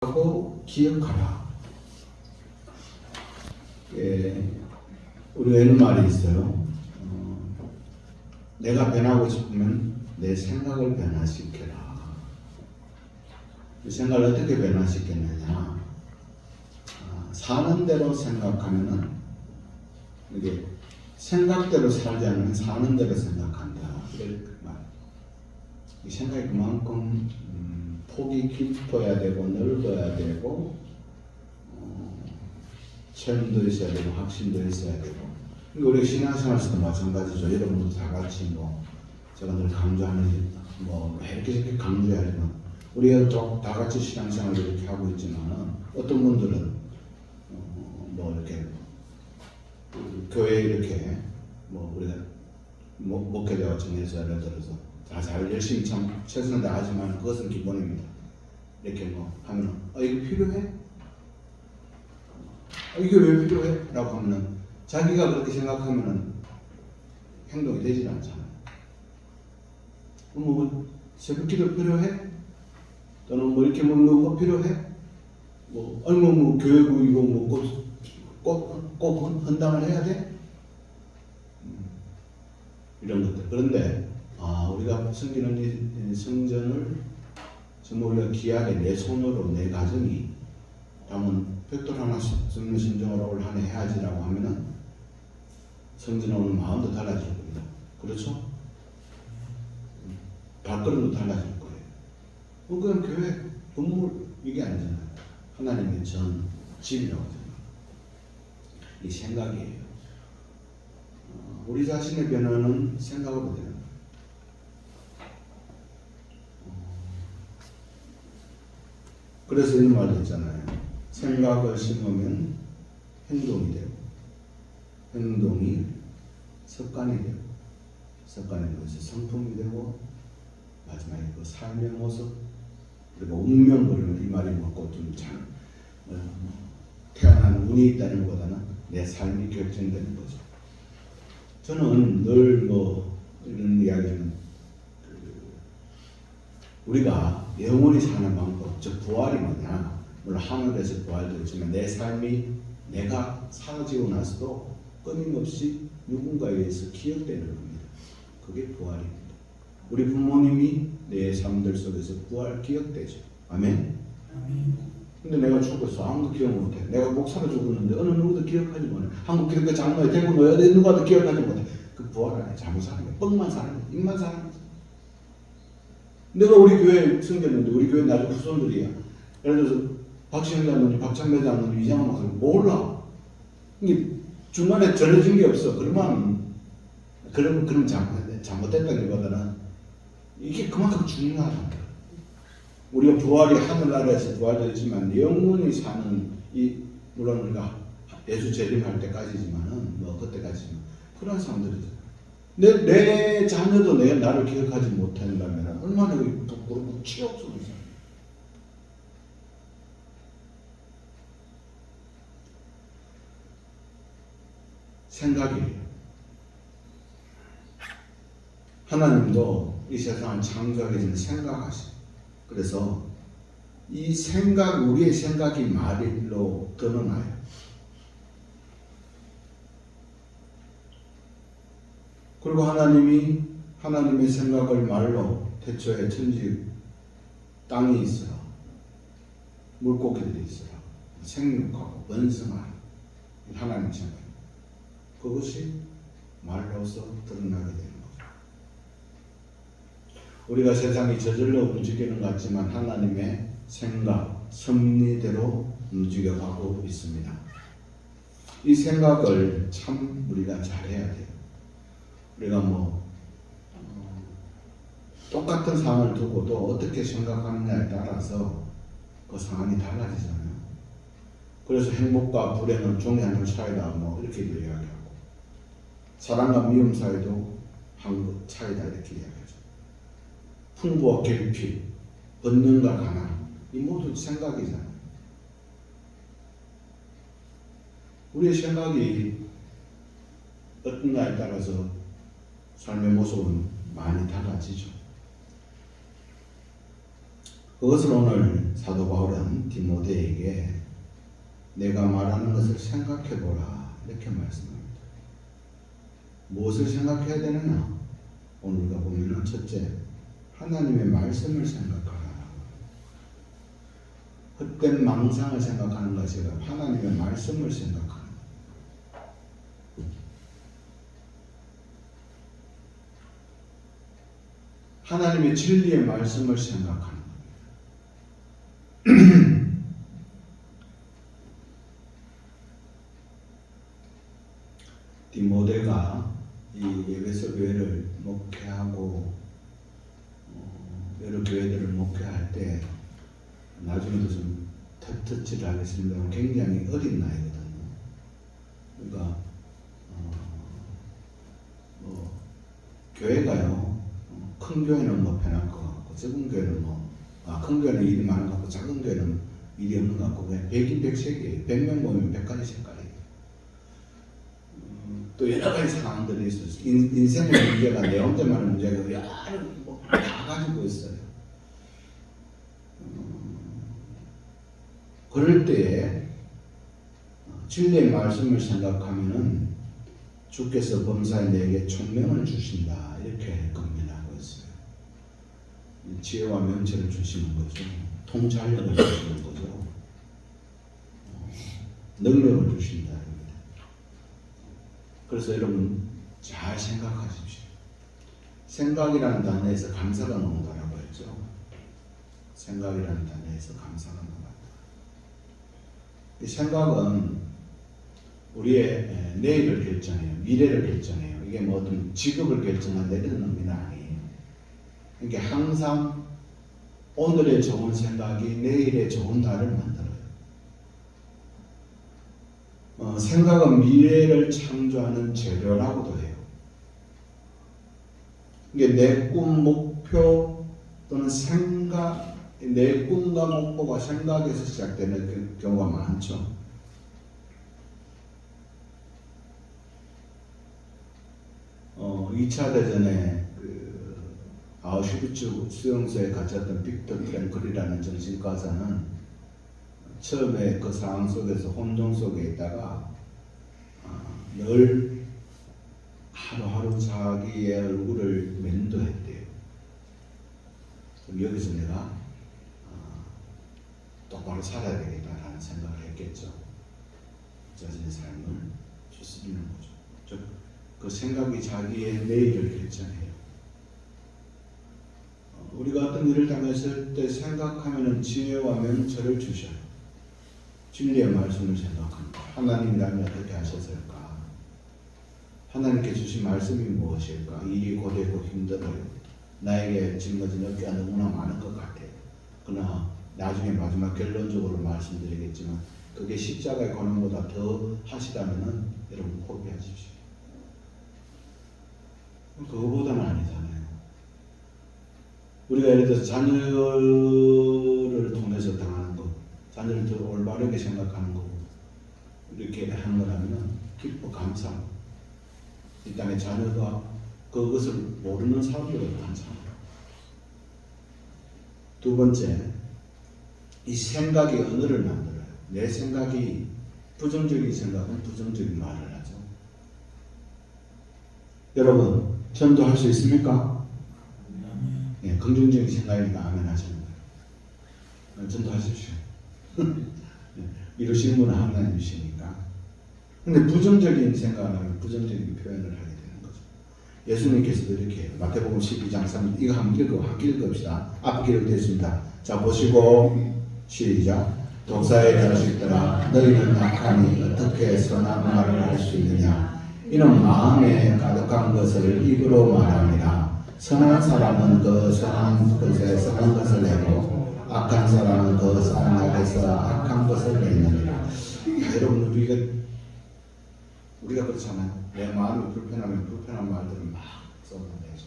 하고 기억하라. 우리가 이런 말이 있어요. 내가 변하고 싶으면 내 생각을 변화시켜라. 이 생각을 어떻게 변화시켰느냐? 사는 대로 생각하면은 이게 생각대로 살지 않으면 사는 대로 생각한다. 이 생각이 그만큼 폭이 깊어야 되고 넓어야 되고 체험도 있어야 되고 확신도 있어야 되고. 그러니까 우리 신앙생활에서도 마찬가지죠. 여러분도 다 같이 제가 늘 강조하는 이렇게 강조하려면 우리가 다 같이 신앙생활을 이렇게 하고 있지만 어떤 분들은 이렇게 교회 이렇게 우리가 목회자가 정해서 예를 들어서 잘 열심히 참 최선을 다하지만 그것은 기본입니다. 이렇게 하면 이거 필요해? 이게 왜 필요해? 라고 하면은 자기가 그렇게 생각하면은 행동이 되질 않잖아요. 새벽기도 필요해? 또는 이렇게 먹는 거 필요해? 교회고 이거 꼭 헌당을 해야 돼? 이런 것들. 그런데 우리가 섬기는 이 성전을 정말 우리가 귀하게 내 손으로 내 가정이 담은 벽돌 하나 썩는 심정으로 올 한 해 해야지라고 하면은 성전에 오는 마음도 달라질 겁니다. 그렇죠? 발걸음도 달라질 거예요. 그냥 교회 건물 이게 아니잖아요. 하나님의 전 집이라고 하잖아요. 이 생각이에요. 우리 자신의 변화는 생각으로 되는 거예요. 그래서 이런 말도 있잖아요. 생각을 심으면 행동이 되고, 행동이 습관이 되고, 습관이 되어서 성품이 되고, 마지막에 그 삶의 모습, 그리고 운명, 그러면 이 말이 좀 태어난 운이 있다는 것보다는 내 삶이 결정되는 거죠. 저는 늘 이런 이야기는 우리가 영원히 사는 방법, 즉 부활이 뭐냐? 물론 하늘에서 부활도 있지만 내 삶이 내가 사라지고 나서도 끊임없이 누군가에 의해서 기억되는 겁니다. 그게 부활입니다. 우리 부모님이 내 삶들 속에서 부활 기억되죠. 아멘? 근데 내가 죽었어. 아무도 기억 못해. 내가 목사로 죽었는데 어느 누구도 기억하지 못해. 한국 기독교 장로에 대구 넣어야 돼. 누가도 기억하지 못해. 그 부활 안에 잘못 사는 거야. 뻥만 사는 거야. 입만 사는 거야. 내가 우리 교회 성겼는데 우리 교회 나중 후손들이야. 예를 들어서 박시영 장로님, 박찬배 장로님, 이장원 목사님 몰라. 이게 중간에 전해진 게 없어. 그럼 잘못됐다기보다는 이게 그만큼 중요하다. 우리가 부활이 하늘나라에서 부활되지만 영원히 사는 물론 우리가 예수 재림할 때까지지만은 그때까지는 그런 사람들이죠. 내 자녀도 나를 기억하지 못한다면 얼마나 부끄럽고 치욕 속에서. 생각이에요. 하나님도 이 세상을 창조하기 전에 생각하시고, 그래서 이 우리의 생각이 말로 드러나요. 그리고 하나님의 생각을 말로 태초에 천지 땅이 있으라, 물고기들이 있으라, 생육하고 번성하라. 하나님의 생각. 그것이 말로서 드러나게 되는 거죠. 우리가 세상이 저절로 움직이는 것 같지만 하나님의 생각, 섭리대로 움직여가고 있습니다. 이 생각을 참 우리가 잘해야 돼요. 우리가 똑같은 상황을 두고도 어떻게 생각하느냐에 따라서 그 상황이 달라지잖아요. 그래서 행복과 불행은 종이 한 장 차이다 이렇게도 이야기하고, 사랑과 미움 사이도 한 차이다 이렇게 이야기하죠. 풍부와 결핍, 번능과 가난, 이 모두 생각이잖아요. 우리의 생각이 어떤가에 따라서 삶의 모습은 많이 달라지죠. 그것을 오늘 사도 바울은 디모데에게 내가 말하는 것을 생각해보라 이렇게 말씀합니다. 무엇을 생각해야 되느냐? 오늘 우리가 보면은 첫째, 하나님의 말씀을 생각하라. 헛된 망상을 생각하는 것이 아니라 하나님의 말씀을 생각하는 것. 하나님의 진리의 말씀을 생각하는 것. 디모데가 이 에베소 교회를 목회하고 여러 교회들을 목회할 때 나중에도 좀 터치를 하겠습니다만 굉장히 어린 나이거든요. 그러니까 교회가요 큰 교회는 뭐 편할 것 같고 작은 교회는 큰 교회는 일이 많은 것 같고 작은 교회는 일이 없는 것 같고 그냥 100인 100색이에요. 100명 보면 100가지 색깔이에요. 또 여러 가지 상황들이 있어요. 인생의 문제가 내 혼자만의 문제가 여러 다 가지고 있어요. 그럴 때에 진리의 말씀을 생각하면은 주께서 범사에 내게 총명을 주신다 이렇게 건면하고 있어요. 지혜와 명철을 주시는 거죠. 통찰력을 주시는 거죠. 능력을 주신다. 그래서 여러분 잘 생각하십시오. 생각이라는 단어에서 감사가 나온다라고 했죠. 생각이라는 단어에서 감사가 나온다. 이 생각은 우리의 내일을 결정해요. 미래를 결정해요. 이게 뭐 어떤 직업을 결정한다 이런 의미는 아니에요. 그러니까 항상 오늘의 좋은 생각이 내일의 좋은 날을 만들어요. 생각은 미래를 창조하는 재료라고도 해요. 이게 내 꿈, 목표 또는 생각, 내 꿈과 목표가 생각에서 시작되는 경우가 많죠. 어, 2차 대전에 아우슈비츠 수용소에 갇혔던 빅터 프랭클이라는 정신과자는 처음에 그 상황 속에서 혼돈 속에 있다가 늘 하루하루 자기의 얼굴을 면도했대요. 그럼 여기서 내가 똑바로 살아야 되겠다라는 생각을 했겠죠. 자신의 삶을 추스리는 거죠. 즉, 그 생각이 자기의 내일을 결정해요. 우리가 어떤 일을 당했을 때 생각하면은 지혜와 명철을 주셔요. 진리의 말씀을 생각합니다. 하나님이라면 어떻게 하셨을까? 하나님께 주신 말씀이 무엇일까? 일이 고되고 힘들어요. 나에게 짊어진 어깨가 너무나 많은 것 같아요. 그러나 나중에 마지막 결론적으로 말씀드리겠지만 그게 십자가의 고난보다 더 하시다면은 여러분 포기하십시오. 그거보다는 아니잖아요. 우리가 예를 들어서 자녀를 통해서 당하는 것, 자녀를 더 올바르게 생각하는 거 이렇게 하는 거라면 기뻐 감사하고 이 땅에 자녀가 그것을 모르는 사람들은 많잖아요. 두 번째, 이 생각이 언어를 만들어요. 내 생각이 부정적인 생각은 부정적인 말을 하죠. 여러분, 전도할 수 있습니까? 예, 긍정적인 생각이니까 아멘 하시는 거예요. 전도하십시오. 이루시는 분은 하나님이시니까. 근데 부정적인 생각은 부정적인 표현을 하게 되는 거죠. 예수님께서도 이렇게 해요. 마태복음 12장 3절 이거 함께 읽읍시다. 앞에 기록되어 있습니다. 자 보시고 시작. 독사의 자식들아 너희는 악하니 어떻게 선한 말을 할 수 있느냐. 이는 마음에 가득한 것을 입으로 말함이라. 선한 사람은 그 선한 것에 선한 것을 내고 악한 사람은 그 선한 것에서 악한 것을 내느니라. 여러분 우리가 그렇잖아요. 내 마음이 불편하면 불편한 말들을 막 쏟아내죠.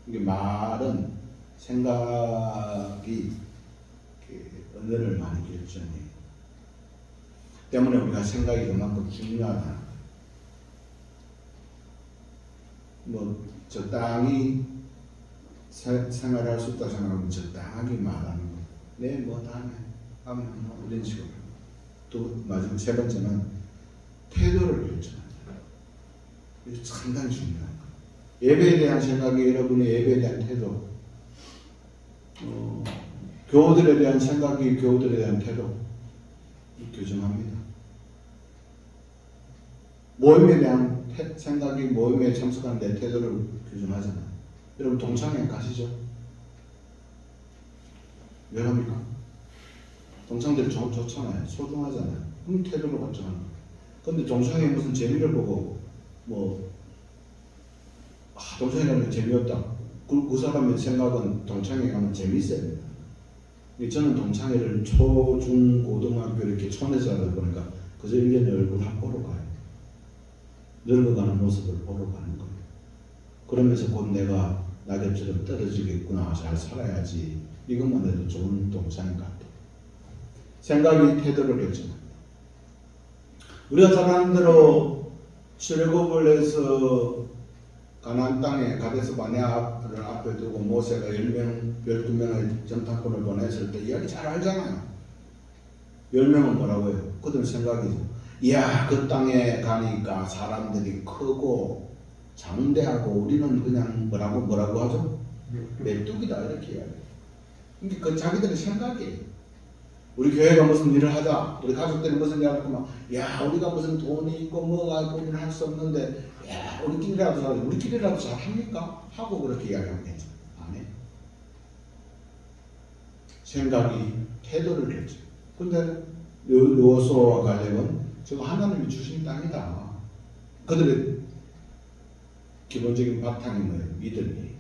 이게 말은 생각이 언어를 많이 결정해요. 때문에 우리가 생각이 그만큼 중요하다. 뭐 적당히 생활할 수 있다고 생각하면 적당하게 말하는 거. 네, 뭐 다음에 하면 뭐 이런 식으로. 또 마지막 세 번째는 태도를 결정한다. 이게 상당히 중요한 거. 예배에 대한 생각이 여러분의 예배에 대한 태도, 교우들에 대한 생각이 교우들에 대한 태도 교정합니다. 모임에 대한 생각이 모임에 참석하는 데 태도를 교정하잖아요. 여러분 동창회 가시죠? 왜 합니까? 동창들이 좋잖아요. 소중하잖아요. 그럼 태도를 걱정하는 거예요. 근데 동창회 무슨 재미를 보고 동창회 가면 재미없다. 그 사람의 생각은 동창회 가면 재미있어야 됩니다. 저는 동창회를 초, 중, 고등학교 이렇게 촌에서 하다 보니까 그저 1년에 얼굴 한 보러 가요. 늙어가는 모습을 보러 가는 거예요. 그러면서 곧 내가 낙엽처럼 떨어지겠구나, 잘 살아야지. 이것만 해도 좋은 동창인 것 같아요. 생각이 태도를 결정합니다. 우리가 잘 아는 대로 출애굽을 해서 가나안 땅에 가데스 바네아를 앞에 두고 모세가 12명의 정탐꾼을 보냈을 때 이야기 잘 알잖아요. 10명은 뭐라고 해요? 그들은 생각이죠. 이야, 그 땅에 가니까 사람들이 크고 장대하고 우리는 그냥 뭐라고 하죠? 메뚜기다 이렇게 이야기해요. 그러니까 그 자기들의 생각이에요. 우리 교회가 무슨 일을 하자, 우리 가족들이 무슨 일을 하고 막, 야, 우리가 무슨 돈이 있고 뭐가 있고 우리는 할 수 없는데, 야, 우리끼리라도 잘 합니까? 하고 그렇게 이야기하면 괜찮아요. 안 해. 생각이 태도를 결정. 근데 여호수아와 갈렙은 저거 하나님이 주신 땅이다. 그들의 기본적인 바탕이 뭐예요? 믿음이.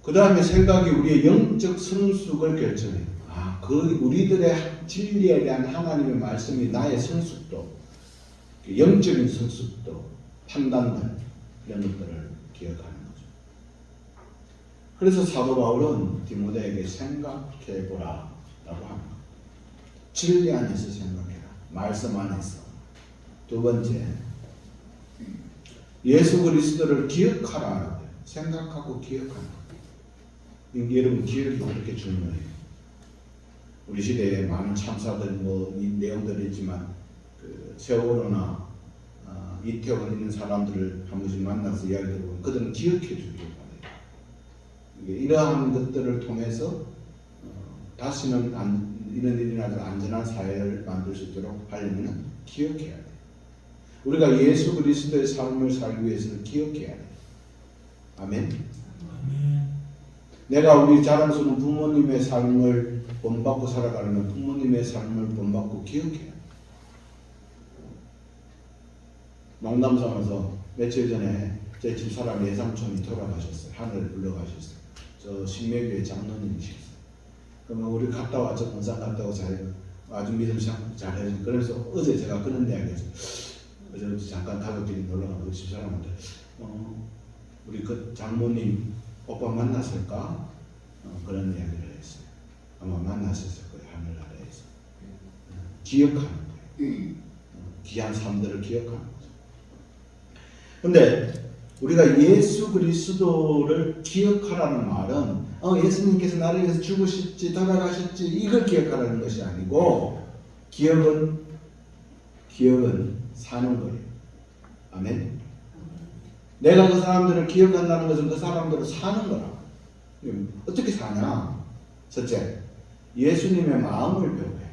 그 다음에 생각이 우리의 영적 성숙을 결정해요. 우리들의 진리에 대한 하나님의 말씀이 나의 성숙도, 영적인 성숙도, 판단들, 이런 것들을 기억하는 거죠. 그래서 사도 바울은 디모데에게 생각해보라 라고 합니다. 진리 안에서 생각해라. 말씀 안에서. 두 번째, 예수 그리스도를 기억하라. 생각하고 기억하는 거. 여러분 기억이 그렇게 중요해요. 우리 시대에 많은 참사들 이 내용들이 있지만 세월호나 이태원 있는 사람들을 한 번씩 만나서 이야기 들어보면 그들은 기억해 주기를 바래요. 이러한 것들을 통해서 다시는 이런 일이 나도 안전한 사회를 만들 수 있도록 하려면 기억해야 돼요. 우리가 예수 그리스도의 삶을 살기 위해서는 기억해야 돼요. 아멘. 내가 우리 자랑스러운 부모님의 삶을 본받고 살아가려면 부모님의 삶을 본받고 기억해야 돼요. 농담 삼아서 며칠 전에 제 집사람 예삼촌이 돌아가셨어요. 하늘을 불러가셨어요. 저 신매교회 장로님이셨어요. 그러면 우리 갔다 왔죠. 본산 갔다 오고 아주 믿음 잘해서 그래서 어제 제가 그런 이야기 했어요. 어제 잠깐 가족끼리 놀러가고 집사람한테 우리 그 장모님 오빠 만났을까? 그런 이야기를 했어요. 아마 만났었을 거예요. 하늘나라에서. 기억하는 거예요. 귀한 삶들을 기억하는 거죠. 근데 우리가 예수 그리스도를 기억하라는 말은 예수님께서 나를 위해서 죽으셨지 돌아가셨지 이걸 기억하라는 것이 아니고 기억은 사는 거예요. 아멘. 내가 그 사람들을 기억한다는 것은 그 사람들을 사는 거라. 어떻게 사냐? 첫째, 예수님의 마음을 배워야 돼.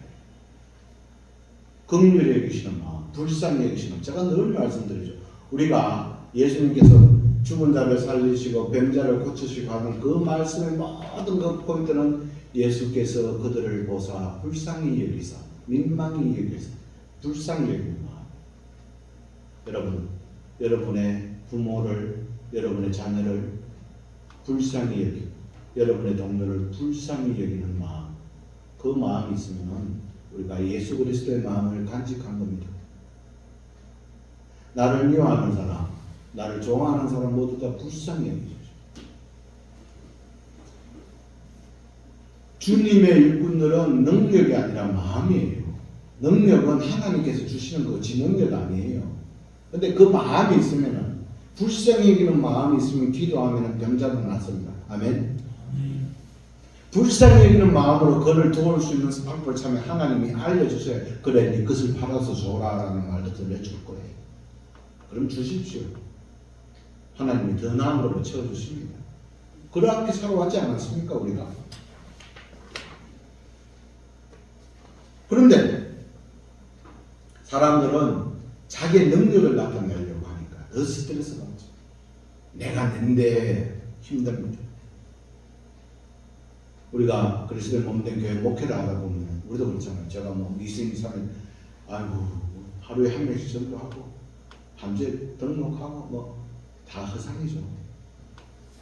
긍휼히 여기시는 마음, 불쌍히 여기시는 마음. 제가 늘 말씀드리죠. 우리가 예수님께서 죽은 자를 살리시고 병자를 고치시고 하는 그 말씀의 모든 그 포인트는 예수께서 그들을 보사 불쌍히 여기사 민망히 여기사 불쌍히 여기는 마음. 여러분, 여러분의 부모를, 여러분의 자녀를 불쌍히 여기고 여러분의 동료를 불쌍히 여기는 마음, 그 마음이 있으면 우리가 예수 그리스도의 마음을 간직한 겁니다. 나를 미워하는 사람, 나를 좋아하는 사람 모두 다 불쌍히 여기십시오. 주님의 일꾼들은 능력이 아니라 마음이에요. 능력은 하나님께서 주시는 거, 지 능력 아니에요. 근데 그 마음이 있으면은 불쌍히 여기는 마음이 있으면 기도하면 병자도 낫습니다. 아멘. 불쌍히 여기는 마음으로 그를 도울 수 있는 방법을 참에 하나님이 알려주세요. 그래 네 것을 팔아서 줘라라는 말도 들려줄 거예요. 그럼 주십시오. 하나님이 더 나은 걸로 채워주십니다. 그렇게 살아왔지 않았습니까 우리가? 그런데 사람들은 자기의 능력을 나타내려고 하니까 더 스트레스 받죠. 내가 낸데 힘듭니다. 우리가 그리스도의 몸된 교회 목회를 하다 보면 우리도 그렇잖아요. 제가 뭐 미싱 사면 아이고 하루에 한 명씩 전도하고 밤새 등록하고 뭐 다 허상이죠.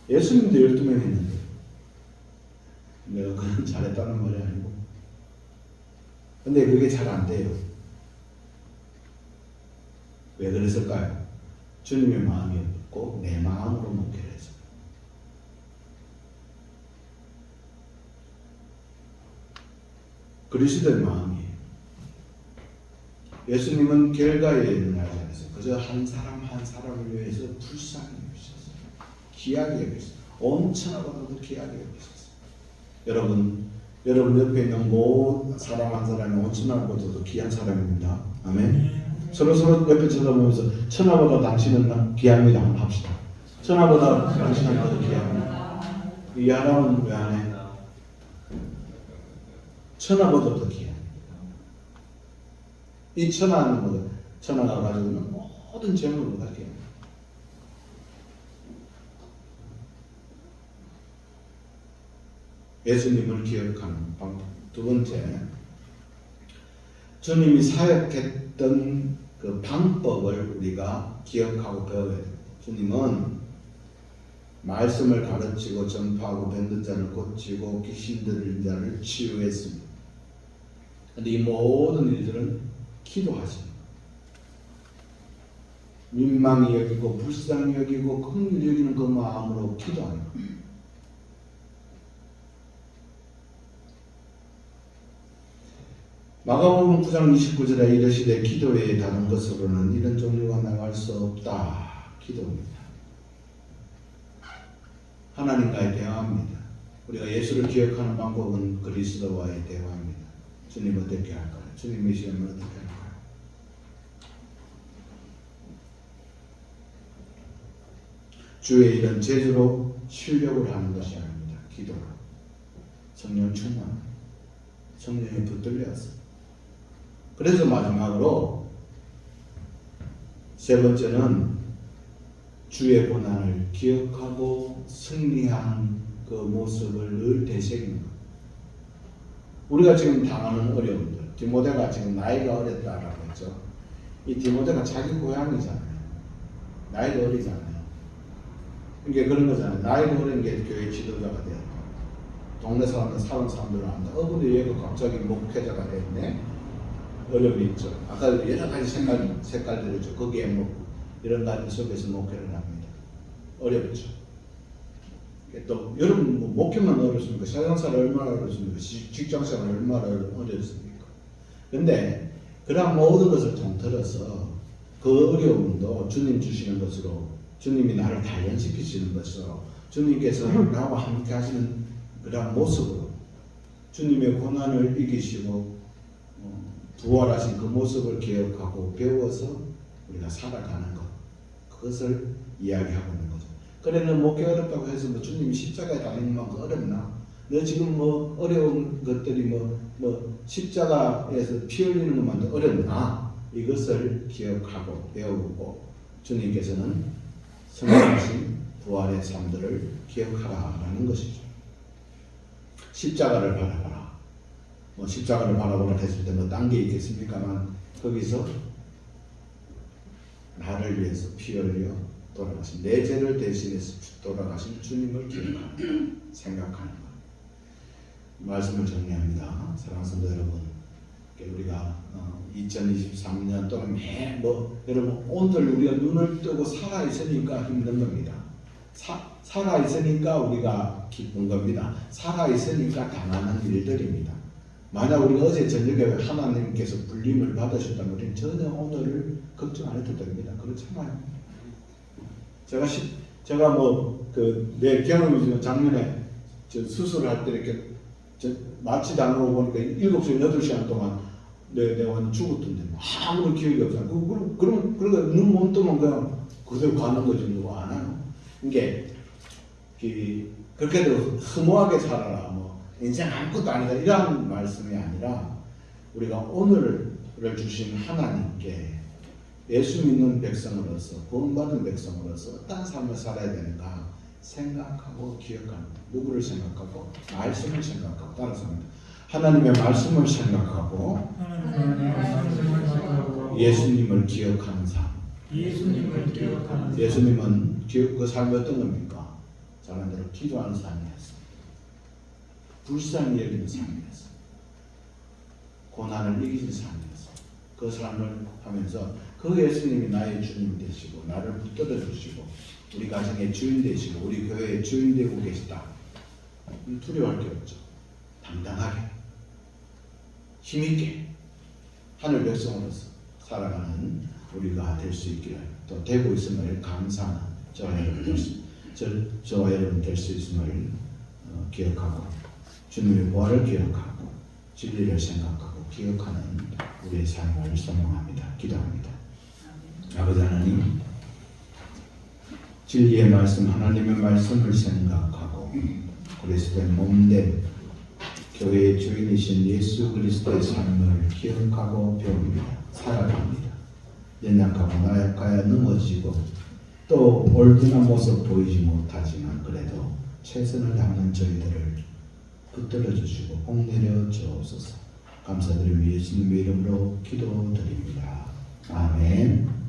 예수님도 12명 했는데 내가 그냥 잘했다는 말이 아니고 근데 그게 잘 안 돼요. 왜 그랬을까요? 주님의 마음이 없고 내 마음으로 목회를 해서. 그리스도의 마음이에요. 예수님은 결과에 일어나지 않아서 그저 한 사람 한 사람을 위해서 불쌍히 여기셨어요. 귀하게 여기셨어요. 온 천하보다도 귀하게 여기셨어요. 여러분 옆에 있는 모든 사람 한 사람이 온 천하보다도 귀한 사람입니다. 아멘. 서로 옆에 쳐다보면서 천하보다 당신은 귀합니다. 한번 합시다. 천하보다 당신은 더 귀합니다. 이 하나는 왜 안 해? 천하보다 더 귀합니다. 이 천하는 뭐 천하가 가지고는 모든 재물보다 귀합니다. 예수님을 기억하는 방법. 두 번째, 주님이 사역했던 그 방법을 우리가 기억하고 배워야 됩니다. 주님은 말씀을 가르치고 전파하고 병든 자를 고치고 귀신 들린 자를 치유했습니다. 그런데 이 모든 일들은 기도하십니다. 민망히 여기고 불쌍히 여기고 긍휼히 여기는 그 마음으로 기도하는 겁니다. 마가복음 9장 29절에 이르시되 기도 외에 다른 것으로는 이런 종류가 나갈 수 없다. 기도입니다. 하나님과의 대화입니다. 우리가 예수를 기억하는 방법은 그리스도와의 대화입니다. 주님 어떻게 할까요? 주님 이 시간을 어떻게 할까요? 주의 이런 제주로 실력을 하는 것이 아닙니다. 기도로. 성령 충만. 성령이 붙들려서. 그래서 마지막으로 세 번째는 주의 고난을 기억하고 승리한 그 모습을 늘 되새기는 것. 우리가 지금 당하는 어려움들, 디모데가 지금 나이가 어렸다라고 했죠. 이 디모데가 자기 고향이잖아요. 나이가 어리잖아요. 그러니까 그런 거잖아요. 나이가 어린 게 교회 지도자가 되었다. 동네 사람들, 사는 사람들을 안다. 근데 얘가 갑자기 목회자가 됐네. 어려움이 있죠. 아까 여러 가지 색깔들이죠. 거기에 뭐 이런 가지 속에서 목회를 합니다. 어렵죠. 또 여러분 뭐 목회만 어렵습니까? 세상생활 얼마나 어렵습니까? 직장생활 얼마나 어렵습니까? 근데 그런 모든 것을 통틀어서 그 어려움도 주님 주시는 것으로 주님이 나를 단련시키시는 것으로 주님께서 나와 함께 하시는 그런 모습으로 주님의 고난을 이기시고 부활하신 그 모습을 기억하고 배워서 우리가 살아가는 것, 그것을 이야기하고 있는 거죠. 그래 너 목회 어렵다고 해서 뭐 주님이 십자가에 달리는 만큼 어렵나? 너 지금 뭐 어려운 것들이 뭐 십자가에서 피 흘리는 것만도 어렵나? 이것을 기억하고 배우고 주님께서는 성령하신 부활의 삶들을 기억하라라는 것이죠. 십자가를 바라봐라. 뭐 십자가를 바라보라 했을 때 뭐 딴 게 있겠습니까만 거기서 나를 위해서 피 흘려 돌아가신 내 죄를 대신해서 돌아가신 주님을 기억하는 생각하는 것. 말씀을 정리합니다. 사랑하는 성도 여러분, 우리가 2023년 또는 여러분 오늘 우리가 눈을 뜨고 살아 있으니까 힘든 겁니다. 살아 있으니까 우리가 기쁜 겁니다. 살아 있으니까 당하는 일들입니다. 만약 우리가 어제 저녁에 하나님께서 불림을 받으셨다면 우리는 전혀 오늘을 걱정 안 해도 됩니다. 그렇잖아요. 제가 뭐 그 내 경험이지만 작년에 저 수술할 때 이렇게 마취 당하고 보니까 7시간 8시간 동안 내가 완전 죽었던데 아무런 기억이 없어요. 그러면 눈 못 뜨면 그냥 그대로 가는 거지 뭐 안 하나. 이게 그렇게도 허무하게 살아라 뭐 인생 아무것도 아니다 이런 말씀이 아니라 우리가 오늘을 주신 하나님께 예수 믿는 백성으로서 구원받은 백성으로서 어떤 삶을 살아야 되는가 생각하고 기억합니다. 누구를 생각하고 말씀을 생각하고 따라서 하나님의 말씀을 생각하고 예수님을 기억하는 삶. 예수님은 그 삶이 어떤 겁니까? 사람들을 기도하는 삶이었어요. 불쌍히 여기는 삶이었어요. 고난을 이기는 삶이었어요. 그 삶을 하면서 그 예수님이 나의 주님 되시고 나를 붙들어 주시고 우리 가정의 주인 되시고 우리 교회의 주인 되고 계시다. 두려워할 게 없죠. 당당하게 힘있게 하늘 백성으로서 살아가는 우리가 될 수 있기를 또 되고 있음을 감사하는 저와 여러분 될 수 있음을 기억하고 주님의 보화를 기억하고 진리를 생각하고 기억하는 우리의 삶을 소망합니다. 기도합니다. 아버지 하나님, 진리의 말씀 하나님의 말씀을 생각하고 그리스도의 몸된 교회의 주인이신 예수 그리스도의 삶을 기억하고 배웁니다. 살아갑니다. 연약하고 나약하여 넘어지고 또 올드한 모습 보이지 못하지만 그래도 최선을 다하는 저희들을 붙들어 주시고 복내려 주옵소서. 감사드리며 예수님의 이름으로 기도드립니다. 아멘.